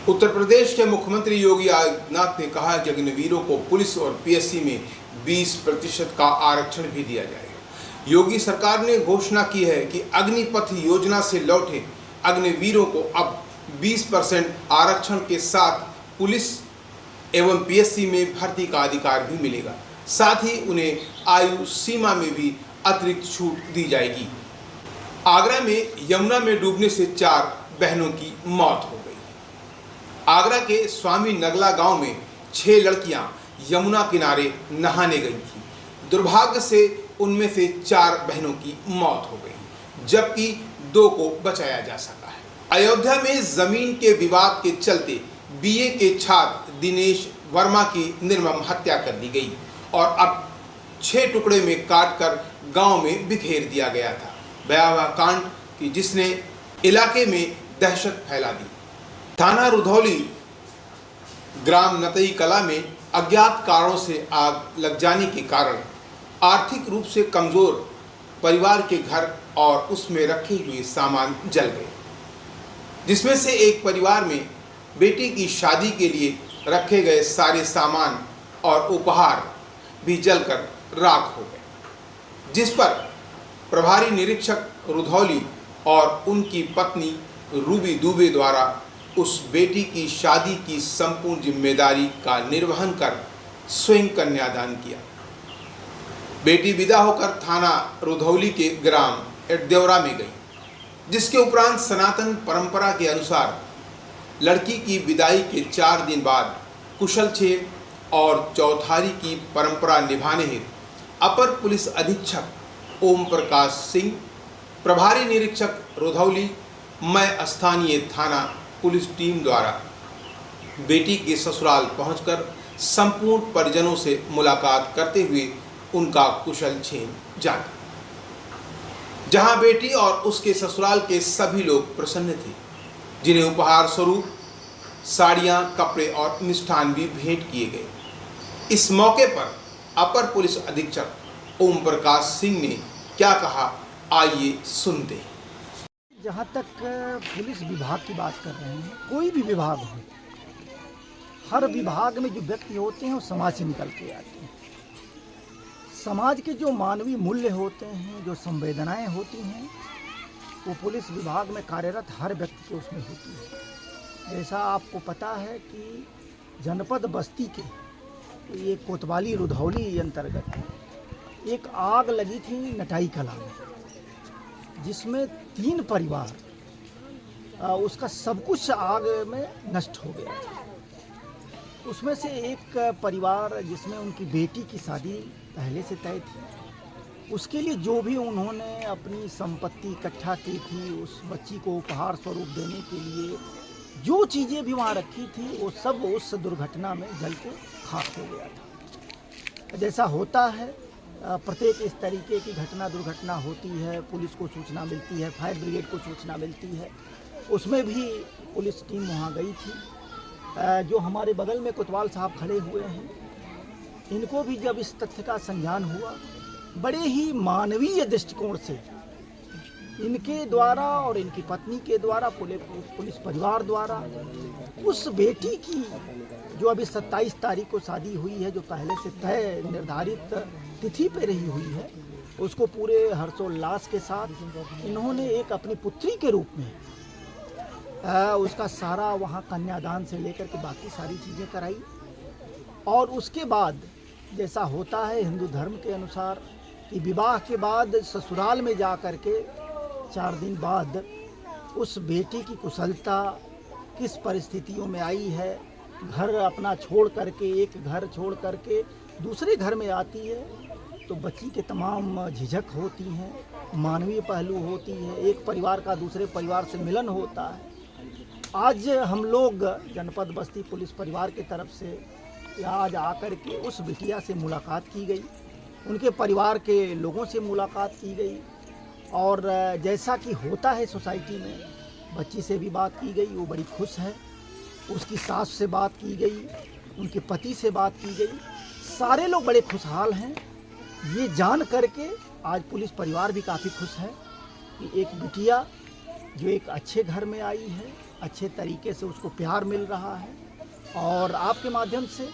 उत्तर प्रदेश के मुख्यमंत्री योगी आदित्यनाथ ने कहा कि अग्निवीरों को पुलिस और पीएससी में 20% का आरक्षण भी दिया जाएगा। योगी सरकार ने घोषणा की है कि अग्निपथ योजना से लौटे अग्निवीरों को अब 20% आरक्षण के साथ पुलिस एवं पीएससी में भर्ती का अधिकार भी मिलेगा। साथ ही उन्हें आयु सीमा में भी अतिरिक्त छूट दी जाएगी। आगरा में यमुना में डूबने से 4 बहनों की मौत हो गई। आगरा के स्वामी नगला गांव में 6 लड़कियां यमुना किनारे नहाने गई थी। दुर्भाग्य से उनमें से 4 बहनों की मौत हो गई, जबकि 2 को बचाया जा सका है। अयोध्या में जमीन के विवाद के चलते बीए के छात्र दिनेश वर्मा की निर्मम हत्या कर दी गई और अब 6 टुकड़े में काटकर गांव में बिखेर दिया गया था। भयावह कांड कि जिसने इलाके में दहशत फैला दी। थाना रुधौली ग्राम नतई कला में अज्ञात कारणों से आग लग जाने के कारण आर्थिक रूप से कमजोर परिवार के घर और उसमें रखे हुए सामान जल गए, जिसमें से एक परिवार में बेटी की शादी के लिए रखे गए सारे सामान और उपहार भी जलकर राख हो गए, जिस पर प्रभारी निरीक्षक रुधौली और उनकी पत्नी रूबी दुबे द्वारा उस बेटी की शादी की संपूर्ण जिम्मेदारी का निर्वहन कर स्वयं कन्यादान किया। बेटी विदा होकर थाना रुधौली के ग्राम एटदेवरा में गई, जिसके उपरांत सनातन परंपरा के अनुसार लड़की की विदाई के 4 दिन बाद कुशलक्षेम और चौथारी की परंपरा निभाने हेतु अपर पुलिस अधीक्षक ओम प्रकाश सिंह, प्रभारी निरीक्षक रुधौली, मैं स्थानीय थाना पुलिस टीम द्वारा बेटी के ससुराल पहुंचकर संपूर्ण परिजनों से मुलाकात करते हुए उनका कुशलक्षेम जाना, जहां बेटी और उसके ससुराल के सभी लोग प्रसन्न थे, जिन्हें उपहार स्वरूप साड़ियां, कपड़े और मिष्ठान भी भेंट किए गए। इस मौके पर अपर पुलिस अधीक्षक ओम प्रकाश सिंह ने क्या कहा, आइए सुनते हैं। जहाँ तक पुलिस विभाग की बात कर रहे हैं, कोई भी विभाग हो, हर विभाग में जो व्यक्ति होते हैं वो समाज से निकल के आते हैं। समाज के जो मानवीय मूल्य होते हैं, जो संवेदनाएं होती हैं, वो पुलिस विभाग में कार्यरत हर व्यक्ति के उसमें होती है। जैसा आपको पता है कि जनपद बस्ती के ये कोतवाली रुधौली अंतर्गत एक आग लगी थी नटाई कला में, जिसमें 3 परिवार उसका सब कुछ आग में नष्ट हो गया था। उसमें से एक परिवार जिसमें उनकी बेटी की शादी पहले से तय थी, उसके लिए जो भी उन्होंने अपनी संपत्ति इकट्ठा की थी, उस बच्ची को उपहार स्वरूप देने के लिए जो चीज़ें भी वहाँ रखी थी, वो सब उस दुर्घटना में जल के खाक हो गया था। जैसा होता है प्रत्येक इस तरीके की घटना दुर्घटना होती है, पुलिस को सूचना मिलती है, फायर ब्रिगेड को सूचना मिलती है, उसमें भी पुलिस टीम वहाँ गई थी। जो हमारे बगल में कोतवाल साहब खड़े हुए हैं, इनको भी जब इस तथ्य का संज्ञान हुआ, बड़े ही मानवीय दृष्टिकोण से इनके द्वारा और इनकी पत्नी के द्वारा पुलिस परिवार द्वारा उस बेटी की जो अभी 27 तारीख को शादी हुई है, जो पहले से तय निर्धारित तिथि पे रही हुई है, उसको पूरे हर्षोल्लास के साथ इन्होंने एक अपनी पुत्री के रूप में उसका सारा वहाँ कन्यादान से लेकर के बाकी सारी चीज़ें कराई। और उसके बाद जैसा होता है हिंदू धर्म के अनुसार कि विवाह के बाद ससुराल में जा कर के 4 दिन बाद उस बेटी की कुशलता किस परिस्थितियों में आई है, घर अपना छोड़ करके, एक घर छोड़ करके दूसरे घर में आती है, तो बच्ची के तमाम झिझक होती हैं, मानवीय पहलू होती है, एक परिवार का दूसरे परिवार से मिलन होता है। आज हम लोग जनपद बस्ती पुलिस परिवार की तरफ से आज आकर के उस बिटिया से मुलाकात की गई, उनके परिवार के लोगों से मुलाकात की गई, और जैसा कि होता है सोसाइटी में, बच्ची से भी बात की गई, वो बड़ी खुश है। उसकी सास से बात की गई, उनके पति से बात की गई, सारे लोग बड़े खुशहाल हैं। ये जान करके आज पुलिस परिवार भी काफ़ी खुश है कि एक बिटिया जो एक अच्छे घर में आई है, अच्छे तरीके से उसको प्यार मिल रहा है। और आपके माध्यम से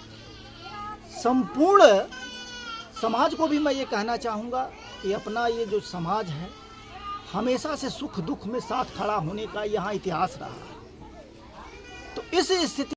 संपूर्ण समाज को भी मैं ये कहना चाहूँगा कि अपना ये जो समाज है हमेशा से सुख दुख में साथ खड़ा होने का यहाँ इतिहास रहा है। तो इस स्थिति